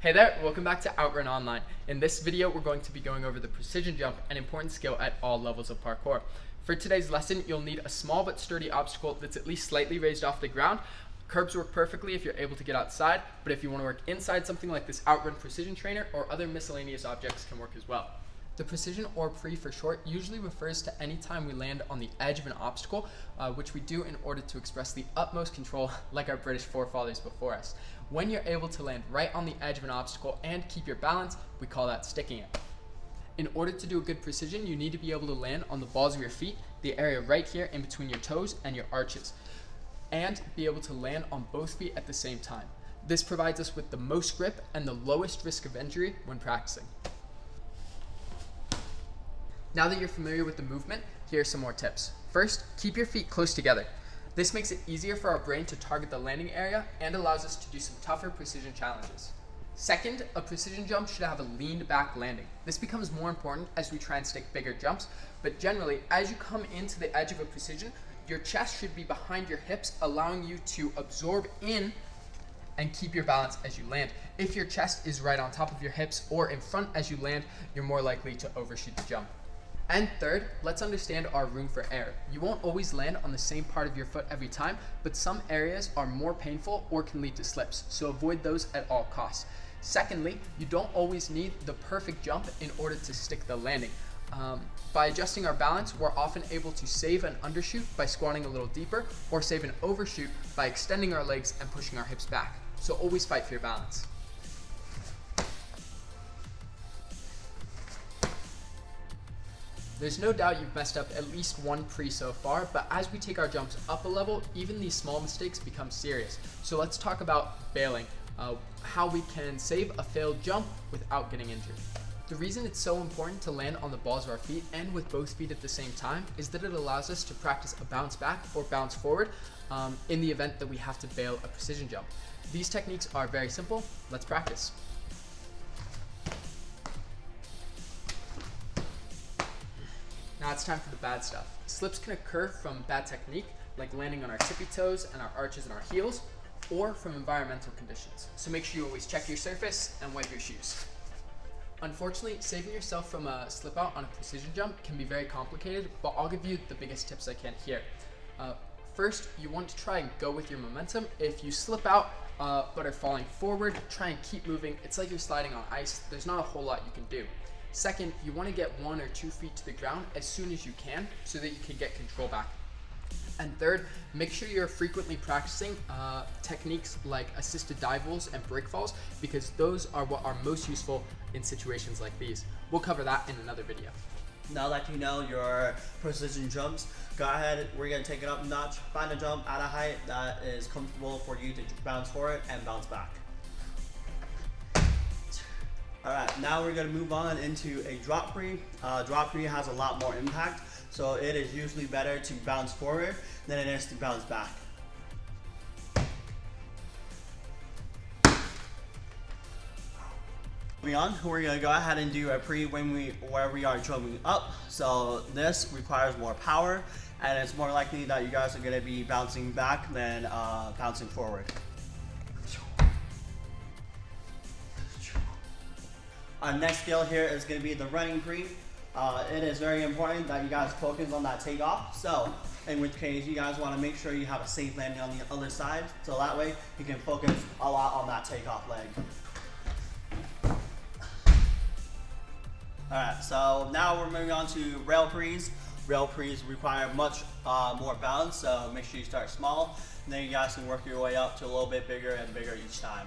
Hey there, welcome back to Outrun Online. In this video, we're going to be going over the precision jump, an important skill at all levels of parkour. For today's lesson, you'll need a small but sturdy obstacle that's at least slightly raised off the ground. Curbs work perfectly if you're able to get outside, but if you want to work inside, something like this Outrun precision trainer or other miscellaneous objects can work as well. The precision, or pre for short, usually refers to any time we land on the edge of an obstacle, which we do in order to express the utmost control like our British forefathers before us. When you're able to land right on the edge of an obstacle and keep your balance, we call that sticking it. In order to do a good precision, you need to be able to land on the balls of your feet, the area right here in between your toes and your arches, and be able to land on both feet at the same time. This provides us with the most grip and the lowest risk of injury when practicing. Now that you're familiar with the movement, here are some more tips. First, keep your feet close together. This makes it easier for our brain to target the landing area and allows us to do some tougher precision challenges. Second, a precision jump should have a leaned back landing. This becomes more important as we try and stick bigger jumps, but generally, as you come into the edge of a precision, your chest should be behind your hips, allowing you to absorb in and keep your balance as you land. If your chest is right on top of your hips or in front as you land, you're more likely to overshoot the jump. And third, let's understand our room for error. You won't always land on the same part of your foot every time, but some areas are more painful or can lead to slips, so avoid those at all costs. Secondly, you don't always need the perfect jump in order to stick the landing. By adjusting our balance, we're often able to save an undershoot by squatting a little deeper, or save an overshoot by extending our legs and pushing our hips back. So always fight for your balance. There's no doubt you've messed up at least one pre so far, but as we take our jumps up a level, even these small mistakes become serious. So let's talk about bailing, how we can save a failed jump without getting injured. The reason it's so important to land on the balls of our feet and with both feet at the same time is that it allows us to practice a bounce back or bounce forward in the event that we have to bail a precision jump. These techniques are very simple. Let's practice. Now it's time for the bad stuff. Slips can occur from bad technique, like landing on our tippy toes and our arches and our heels, or from environmental conditions. So make sure you always check your surface and wipe your shoes. Unfortunately, saving yourself from a slip out on a precision jump can be very complicated, but I'll give you the biggest tips I can here. First, you want to try and go with your momentum. If you slip out but are falling forward, try and keep moving. It's like you're sliding on ice. There's not a whole lot you can do. Second, you want to get 1 or 2 feet to the ground as soon as you can so that you can get control back. And third, make sure you're frequently practicing techniques like assisted dive rolls and break falls, because those are what are most useful in situations like these. We'll cover that in another video. Now that you know your precision jumps, go ahead, we're going to take it up a notch. Find a jump at a height that is comfortable for you to bounce forward and bounce back. Alright, now we're going to move on into a drop pre. Drop pre has a lot more impact, so it is usually better to bounce forward than it is to bounce back. Moving on, we're going to go ahead and do a pre where we are jumping up. So this requires more power, and it's more likely that you guys are going to be bouncing back than bouncing forward. Our next skill here is going to be the running pre. It is very important that you guys focus on that takeoff. So, in which case, you guys want to make sure you have a safe landing on the other side. So that way, you can focus a lot on that takeoff leg. Alright, so now we're moving on to rail pre's. Rail pre's require much more balance, so make sure you start small. And then you guys can work your way up to a little bit bigger and bigger each time.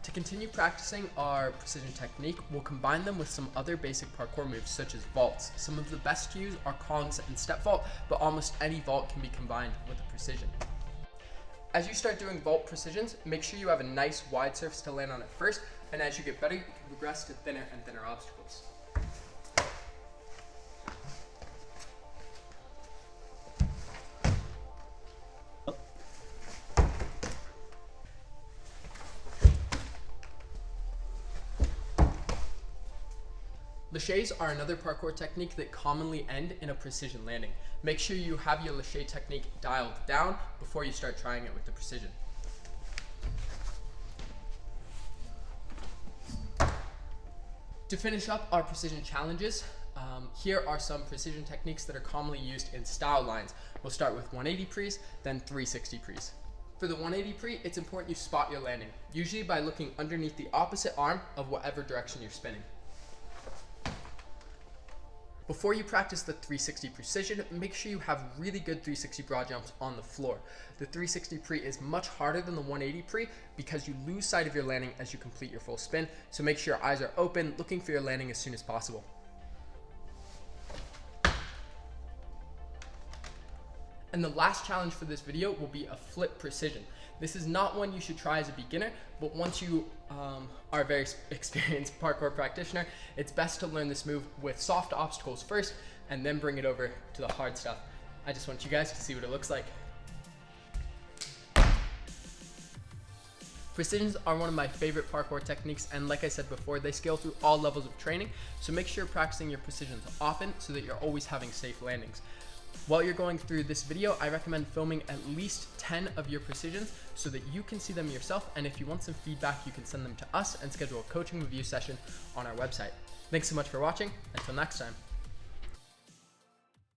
To continue practicing our precision technique, we'll combine them with some other basic parkour moves such as vaults. Some of the best to use are kongs and step vault, but almost any vault can be combined with a precision. As you start doing vault precisions, make sure you have a nice wide surface to land on at first, and as you get better, you can progress to thinner and thinner obstacles. Laches are another parkour technique that commonly end in a precision landing. Make sure you have your lache technique dialed down before you start trying it with the precision. To finish up our precision challenges, here are some precision techniques that are commonly used in style lines. We'll start with 180 pre's, then 360 pre's. For the 180 pre, it's important you spot your landing, usually by looking underneath the opposite arm of whatever direction you're spinning. Before you practice the 360 precision, make sure you have really good 360 broad jumps on the floor. The 360 pre is much harder than the 180 pre because you lose sight of your landing as you complete your full spin, so make sure your eyes are open, looking for your landing as soon as possible. And the last challenge for this video will be a flip precision. This is not one you should try as a beginner, but once you are a very experienced parkour practitioner, it's best to learn this move with soft obstacles first and then bring it over to the hard stuff. I just want you guys to see what it looks like. Precisions are one of my favorite parkour techniques, and like I said before, they scale through all levels of training, so make sure you're practicing your precisions often so that you're always having safe landings. While you're going through this video, I recommend filming at least 10 of your precisions so that you can see them yourself, and if you want some feedback, you can send them to us and schedule a coaching review session on our website. Thanks so much for watching. Until next time.